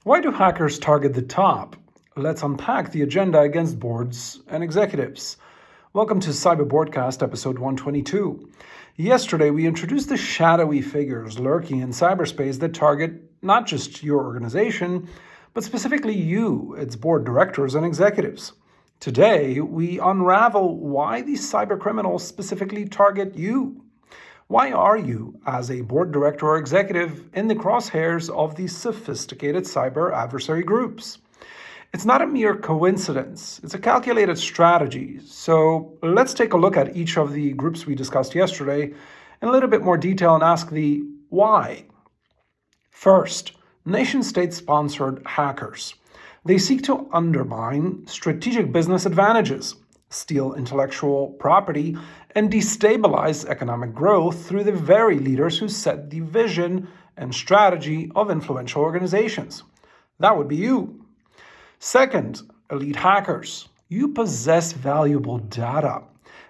Why do hackers target the top? Let's unpack the agenda against boards and executives. Welcome to Cyber Broadcast episode 122. Yesterday, we introduced the shadowy figures lurking in cyberspace that target not just your organization, but specifically you, its board directors and executives. Today, we unravel why these cybercriminals specifically target you. Why are you, as a board director or executive, in the crosshairs of these sophisticated cyber adversary groups? It's not a mere coincidence, it's a calculated strategy. So let's take a look at each of the groups we discussed yesterday in a little bit more detail and ask the why. First, nation-state sponsored hackers. They seek to undermine strategic business advantages, steal intellectual property, and destabilize economic growth through the very leaders who set the vision and strategy of influential organizations. That would be you. Second, elite hackers. You possess valuable data.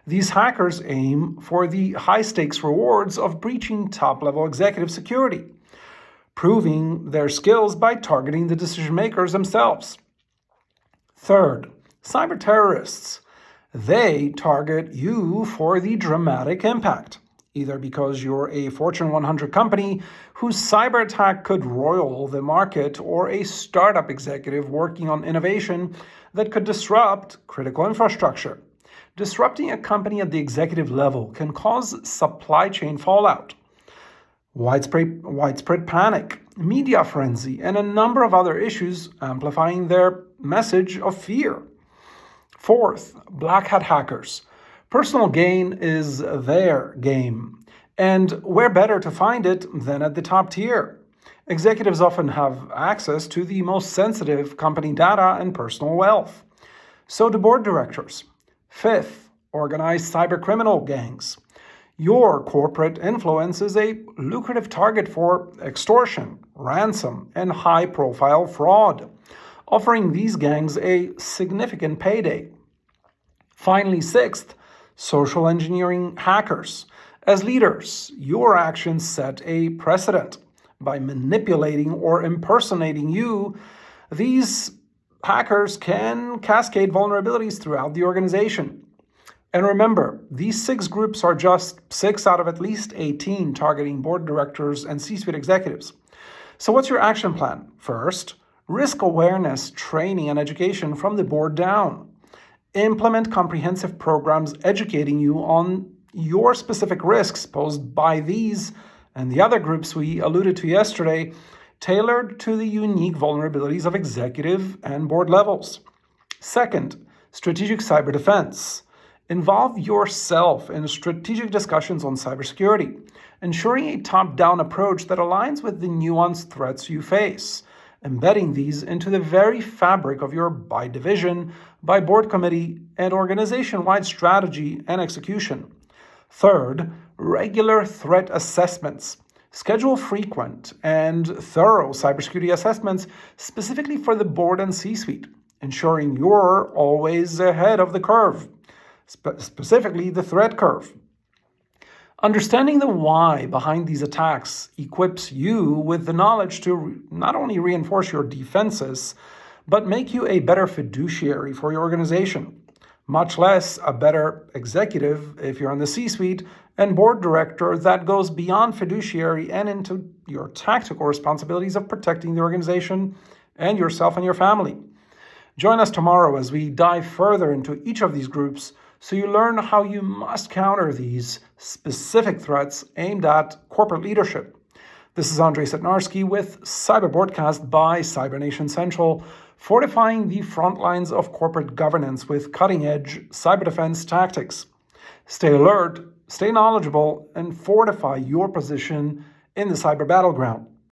These hackers aim for the high-stakes rewards of breaching top-level executive security, proving their skills by targeting the decision-makers themselves. Third, cyber terrorists. They target you for the dramatic impact, either because you're a Fortune 100 company whose cyber attack could roil the market, or a startup executive working on innovation that could disrupt critical infrastructure. Disrupting a company at the executive level can cause supply chain fallout, widespread panic, media frenzy, and a number of other issues, amplifying their message of fear. Fourth, black hat hackers. Personal gain is their game, and where better to find it than at the top tier? Executives often have access to the most sensitive company data and personal wealth. So do board directors. Fifth, organized cybercriminal gangs. Your corporate influence is a lucrative target for extortion, ransom, and high-profile fraud, offering these gangs a significant payday. Finally, sixth, social engineering hackers. As leaders, your actions set a precedent. By manipulating or impersonating you, these hackers can cascade vulnerabilities throughout the organization. And remember, these 6 groups are just 6 out of at least 18 targeting board directors and C-suite executives. So what's your action plan? First, risk awareness, training, and education from the board down. Implement comprehensive programs educating you on your specific risks posed by these and the other groups we alluded to yesterday, tailored to the unique vulnerabilities of executive and board levels. Second, strategic cyber defense. Involve yourself in strategic discussions on cybersecurity, ensuring a top-down approach that aligns with the nuanced threats you face, embedding these into the very fabric of your by division, by board committee, and organization-wide strategy and execution. Third, regular threat assessments. Schedule frequent and thorough cybersecurity assessments specifically for the board and C-suite, ensuring you're always ahead of the curve. Specifically the threat curve. Understanding the why behind these attacks equips you with the knowledge to not only reinforce your defenses, but make you a better fiduciary for your organization, much less a better executive if you're in the C-suite and board director that goes beyond fiduciary and into your tactical responsibilities of protecting the organization and yourself and your family. Join us tomorrow as we dive further into each of these groups so you learn how you must counter these specific threats aimed at corporate leadership. This is Andrei Setnarski with Cyber Broadcast by CyberNation Central, fortifying the front lines of corporate governance with cutting-edge cyber defense tactics. Stay alert, stay knowledgeable, and fortify your position in the cyber battleground.